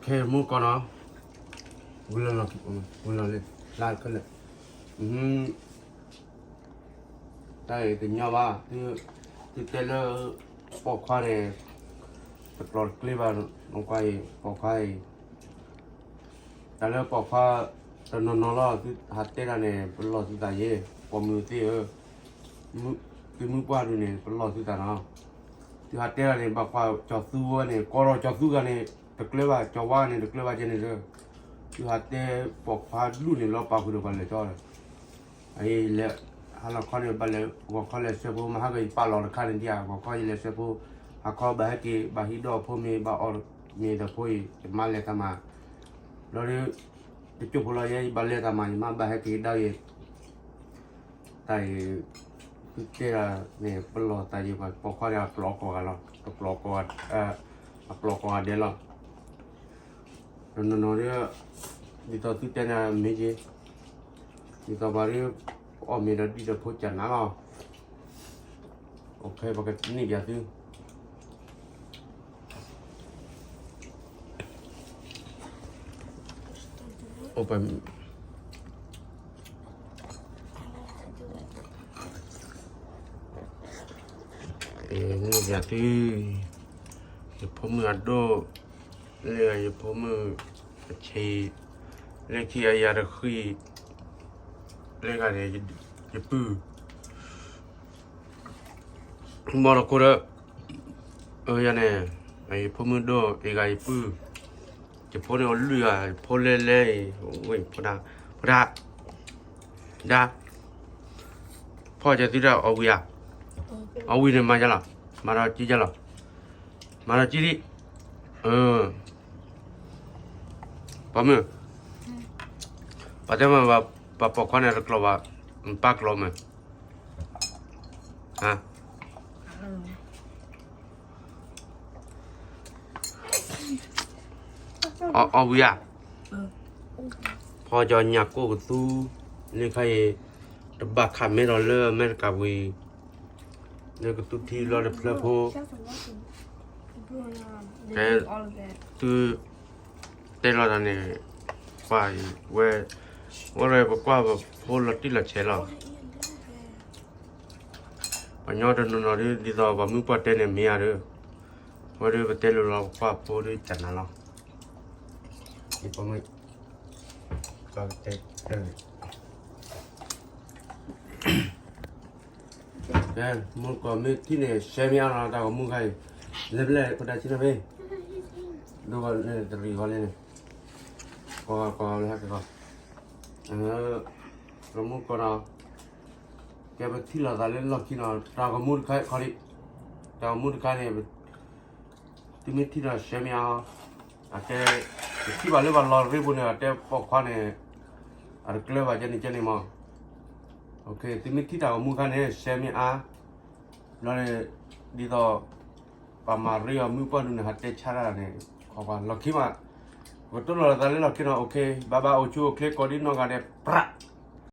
เคมูก่อนเนาะวุ้นเราวุ้นเราเลยลาดขึ้นเลยได้ถึงยาว่าที่เตลปอกข้าเนี่ยตลอดคลิปน้องไก่ปอกไข่แต่แล้วปอกข้าตอนนอนรอที่หัดเตะเนี่ยเป็นรอที่ตายเย่ปอมือที่มือคือมือกว่าดูเนี่ยเป็นรอที่ตาเนาะที่หัดเตะเนี่ยบอกว่าจอดสู้เนี่ยก็รอจอดสู้กันเนี่ยตะเกียบว่าจอว่าเนี่ยตะเกียบว่าเจเนี่ยเลยที่หัดเตะปอกข้าลู่เนี่ยเราปากคือกันเลยจ้าเลยไอ้เละฮัลโหลข้อเนี่ยบัลเลยว่าข้อเลยเสียผู้มาหาไปปาหลอดข้าเนี่ยเดียวว่าข้อเลยเสียผู้หาข้อบาให้กี่บาฮิดอผู้มีบาออร์มีแต่ผู้มาเลยทำมาแล้วเนี่ยจุดพลายบาเลยทำมาบาให้กี่ได้แต่เจ้าเนี่ยปลอดแต่ยังว่าพอข้อเนี่ยปลอกกว่าเราปลอกกว่าปลอกกว่าเดี๋ยวเราแล้วเนี่ยดิตอที่เจ้าเนี่ยไม่ใช่ดิตอบารีอ๋อมีระดับพูดจันนะอ๋อโอเคปกตินี่เดี๋ยวซื้อโอ้ไปนี่เดี๋ยวซื้อจะพมืออัดโดเลยจะพมือเชียเลขที่อายาระคุยเลขอะไรจะปื้อมรกตยันเนี่ยไอ้พมือโดไอ้ไก่ปื้อจะพอเนี่ยเรือพอเล่เล่โอ้ยพอดาพ่อจะติดเอาวิยาเอาวิเนี่ยมาจ้ะล่ะมาเราจีจ้ะล่ะมาเราจีดิปะมือปะเดี๋ยวมาปะปอกข้อเนี่ยรักเราว่าปักเราไหมฮะเอาวิยาพอจะอยากกู้ตู้นี่ใครดับบักขับไม่รอเล่ไม่กับวีนี่ก็ตุ้ที่รอเด็บเล่พอแต่ตู้เตลอดเนี่ยฝ่ายเว้ยว่าอะไรบอกว่าแบบพอลัดที่ลัดเชล่ะปัญญาเดินนอนดีต่อว่ามึงปวดเต้นเนี่ยมีอะไรว่าเรื่องเต้นเราว่าพอได้จัดนะเราอีกประมาณก็เต้นแต่มึงก็ไม่ที่เนี่ยเชมีอะไรแต่ก็มึงใครเล็บเล็บก็ได้ชินะเว้ยดูว่าเนี่ยตรีเขาเลยเนี่ยก็เลยฮะก็เรามุกก็นะแกไปที่เราตาเล่นล็อกที่นอนเราก็มุดใครเขาดิเรามุดใครเนี่ยที่มีที่เราเชมีอาจจะที่บ้านเรื่องเราเรื่องพวกเนี่ยอาจจะปอกข้อเนี่ยอะไรก็เลยว่าจะนี่มาโอเคที่มีที่เรามุดใครเนี่ยเชมีแล้วเนี่ยดีต่อประมาณเรื่องมือปั้นเนี่ยหัดเตะชาร์เนี่ยเขาว่าล็อกที่มาก็ตัวเราตาเล่นล็อกที่นอนโอเคบ้าโอชูโอเคก็ดิ้นน้องกันเนี่ยปะ